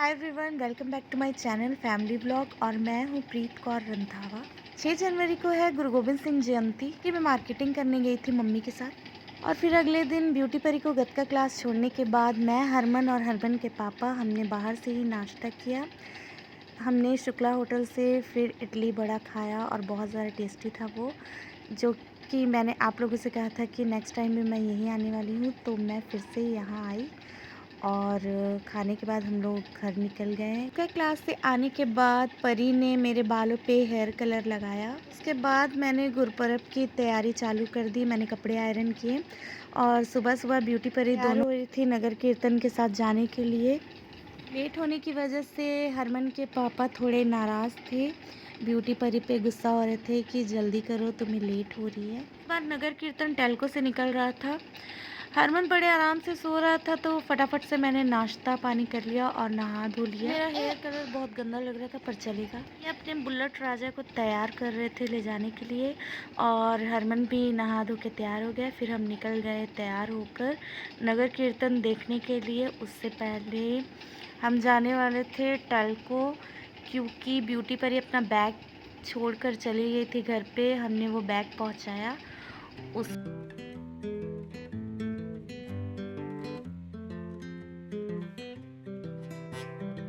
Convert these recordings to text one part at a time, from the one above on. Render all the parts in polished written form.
Hi everyone, welcome back to my channel family vlog. और मैं हूँ प्रीत कौर रंधावा। 6 जनवरी को है गुरु गोबिंद सिंह जयंती की। मैं मार्केटिंग करने गई थी मम्मी के साथ। और फिर अगले दिन ब्यूटी परी को गतका क्लास छोड़ने के बाद मैं, हरमन और हरमन के पापा हमने बाहर से ही नाश्ता किया। हमने शुक्ला होटल से फिर इडली बड़ा खाया और बहुत ज़्यादा टेस्टी था वो, जो कि मैंने आप लोगों से कहा था कि नेक्स्ट टाइम भी मैं यहीं आने वाली हूँ, तो मैं फिर से यहाँ आई। और खाने के बाद हम लोग घर निकल गए। क्लास से आने के बाद परी ने मेरे बालों पे हेयर कलर लगाया। उसके बाद मैंने गुरपर्व की तैयारी चालू कर दी। मैंने कपड़े आयरन किए और सुबह सुबह ब्यूटी परी दोनों हो रही थी नगर कीर्तन के साथ जाने के लिए। लेट होने की वजह से हरमन के पापा थोड़े नाराज़ थे। ब्यूटी परी पे गुस्सा हो रहे थे कि जल्दी करो, तुम्हें लेट हो रही है। इस बार नगर कीर्तन टेल्को से निकल रहा था। हरमन बड़े आराम से सो रहा था, तो फटाफट से मैंने नाश्ता पानी कर लिया और नहा धो लिया। मेरा हेयर कलर बहुत गंदा लग रहा था, पर चलेगा। ये अपने बुलेट राजा को तैयार कर रहे थे ले जाने के लिए, और हरमन भी नहा धो के तैयार हो गया। फिर हम निकल गए तैयार होकर नगर कीर्तन देखने के लिए। उससे पहले हम जाने वाले थे टेल्को, क्योंकि ब्यूटी परी अपना बैग छोड़कर चली गई थी घर पे। हमने वो बैग पहुंचाया। उस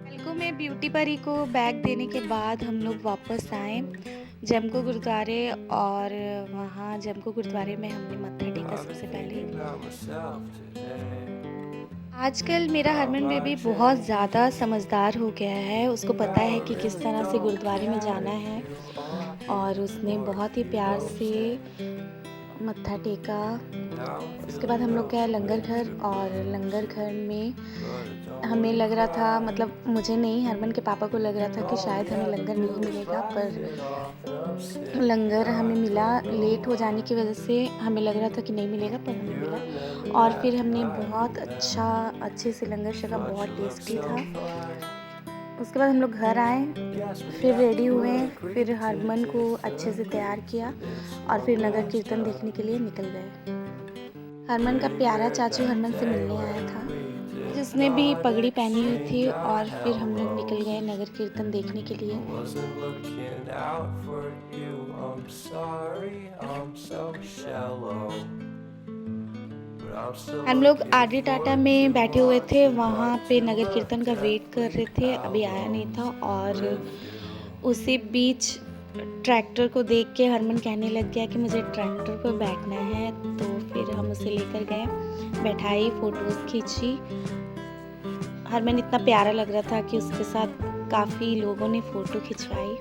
टेल्को में ब्यूटी परी को बैग देने के बाद हम लोग वापस आए जमको गुरुद्वारे। और वहाँ जमको गुरुद्वारे में हमने मत्था टेका सबसे पहले। आजकल मेरा हरमन बेबी बहुत ज़्यादा समझदार हो गया है। उसको पता है कि किस तरह से गुरुद्वारे में जाना है, और उसने बहुत ही प्यार से मत्था टेका। उसके बाद हम लोग गए लंगर घर, और लंगर घर में हमें लग रहा था, मतलब मुझे नहीं, हरमन के पापा को लग रहा था कि शायद हमें लंगर नहीं मिलेगा, पर लंगर हमें मिला। लेट हो जाने की वजह से हमें लग रहा था कि नहीं मिलेगा, पर हमें मिला। और फिर हमने बहुत अच्छे से लंगर छका, बहुत टेस्टी था। उसके बाद हम लोग घर आए, फिर रेडी हुए, फिर हरमन को अच्छे से तैयार किया और फिर नगर कीर्तन देखने के लिए निकल गए। हरमन का प्यारा चाचू हरमन से मिलने आया था, जिसने भी पगड़ी पहनी हुई थी। और फिर हम लोग निकल गए नगर कीर्तन देखने के लिए। हम लोग आरडी टाटा में बैठे हुए थे, वहाँ पे नगर कीर्तन का वेट कर रहे थे, अभी आया नहीं था। और उसी बीच ट्रैक्टर को देख के हरमन कहने लग गया कि मुझे ट्रैक्टर पर बैठना है। तो फिर हम उसे लेकर गए, बैठाई, फ़ोटोज़ खींची। हरमन इतना प्यारा लग रहा था कि उसके साथ काफ़ी लोगों ने photo खिंचवाई।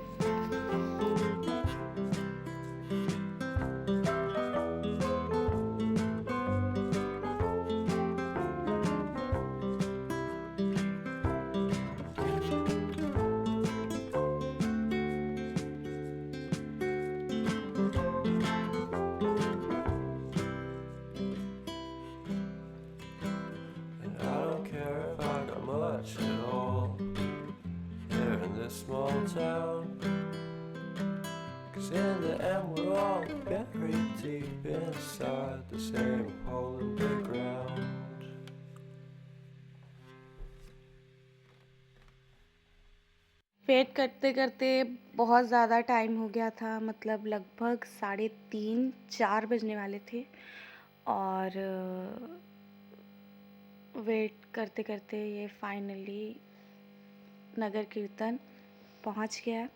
Small town, 'cause in the end we're all buried deep inside the same hole in the ground. Wait करते करते बहुत ज़्यादा टाइम हो गया था, मतलब लगभग 3:30-4 बजने वाले थे। और वेट करते करते ये फाइनली नगर कीर्तन पहुंच गया।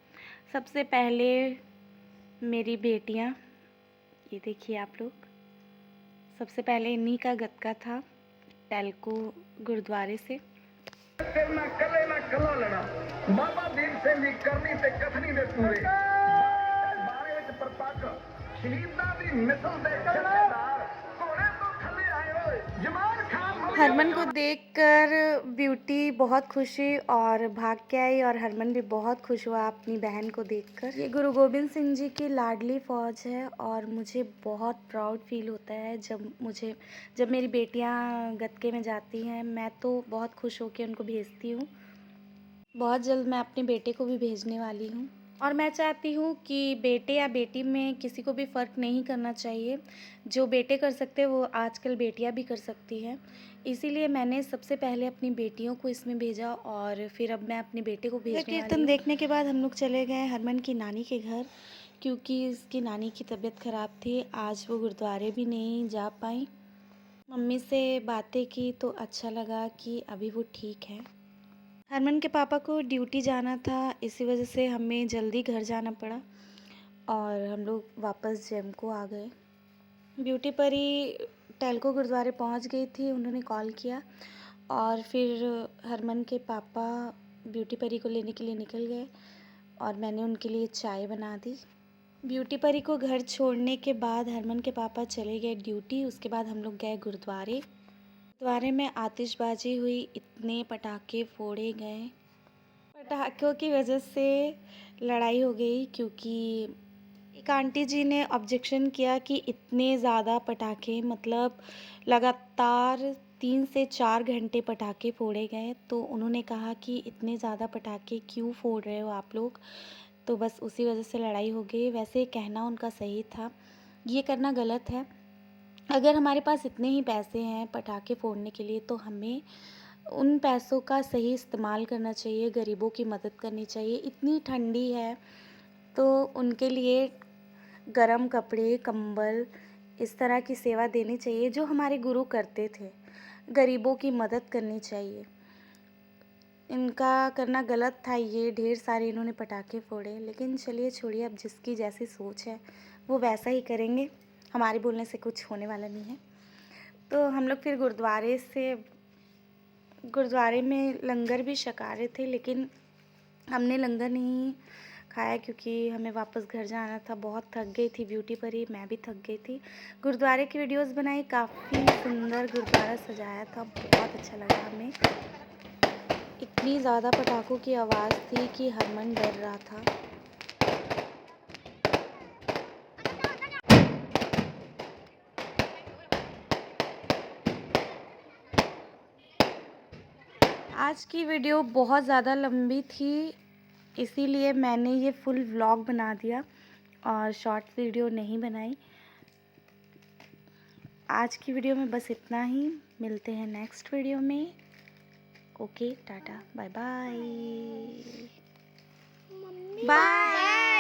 सबसे पहले मेरी बेटियां, ये देखिए आप लोग, सबसे पहले इन्हीं का गतका था टेल्को गुरुद्वारे से। करना कले ना कला लेना बाबा दीप सिंह जी करनी ते कथनी दे पूरे बारे विच प्रतक शहीदां दी मिसल दे जथेदार घोड़े तो थले आए होए जमान खान हरमन को देखकर ब्यूटी बहुत खुश हुई और भाग के आई, और हरमन भी बहुत खुश हुआ अपनी बहन को देखकर। ये गुरु गोबिंद सिंह जी की लाडली फ़ौज है, और मुझे बहुत प्राउड फील होता है जब मेरी बेटियां गतके में जाती हैं। मैं तो बहुत खुश होकर उनको भेजती हूँ। बहुत जल्द मैं अपने बेटे को भी भेजने वाली हूँ। और मैं चाहती हूँ कि बेटे या बेटी में किसी को भी फ़र्क नहीं करना चाहिए। जो बेटे कर सकते हैं वो आजकल बेटियाँ भी कर सकती हैं। इसीलिए मैंने सबसे पहले अपनी बेटियों को इसमें भेजा और फिर अब मैं अपने बेटे को भेजने वाली हूँ। कीर्तन देखने के बाद हम लोग चले गए हरमन की नानी के घर, क्योंकि उसकी नानी की तबीयत ख़राब थी। आज वो गुरुद्वारे भी नहीं जा पाई। मम्मी से बातें की तो अच्छा लगा कि अभी वो ठीक है। हरमन के पापा को ड्यूटी जाना था, इसी वजह से हमें जल्दी घर जाना पड़ा और हम लोग वापस जेम को आ गए। ब्यूटी परी टेल्को गुरुद्वारे पहुंच गई थी, उन्होंने कॉल किया और फिर हरमन के पापा ब्यूटी परी को लेने के लिए निकल गए और मैंने उनके लिए चाय बना दी। ब्यूटी परी को घर छोड़ने के बाद हरमन के पापा चले गए ड्यूटी, उसके बाद हम लोग गए गुरुद्वारे। गुरुद्वारे में आतिशबाजी हुई, इतने पटाखे फोड़े गए। पटाखों की वजह से लड़ाई हो गई, क्योंकि एक आंटी जी ने ऑब्जेक्शन किया कि इतने ज़्यादा पटाखे, मतलब लगातार 3 से 4 घंटे पटाखे फोड़े गए। तो उन्होंने कहा कि इतने ज़्यादा पटाखे क्यों फोड़ रहे हो आप लोग, तो बस उसी वजह से लड़ाई हो गई। वैसे कहना उनका सही था, ये करना गलत है। अगर हमारे पास इतने ही पैसे हैं पटाखे फोड़ने के लिए तो हमें उन पैसों का सही इस्तेमाल करना चाहिए, गरीबों की मदद करनी चाहिए। इतनी ठंडी है तो उनके लिए गरम कपड़े, कंबल, इस तरह की सेवा देनी चाहिए जो हमारे गुरु करते थे। गरीबों की मदद करनी चाहिए। इनका करना गलत था, ये ढेर सारे इन्होंने पटाखे फोड़े, लेकिन चलिए छोड़िए, अब जिसकी जैसी सोच है वो वैसा ही करेंगे, हमारे बोलने से कुछ होने वाला नहीं है। तो हम लोग फिर गुरुद्वारे में लंगर भी छका रहे थे, लेकिन हमने लंगर नहीं खाया क्योंकि हमें वापस घर जाना था। बहुत थक गई थी ब्यूटी परी, मैं भी थक गई थी। गुरुद्वारे की वीडियोस बनाई, काफ़ी सुंदर गुरुद्वारा सजाया था, बहुत अच्छा लगा हमें। इतनी ज़्यादा पटाखों की आवाज़ थी कि हरमन डर रहा था। आज की वीडियो बहुत ज़्यादा लंबी थी, इसीलिए मैंने ये फुल व्लॉग बना दिया और शॉर्ट वीडियो नहीं बनाई। आज की वीडियो में बस इतना ही, मिलते हैं नेक्स्ट वीडियो में। Okay, tata, bye bye. Bye.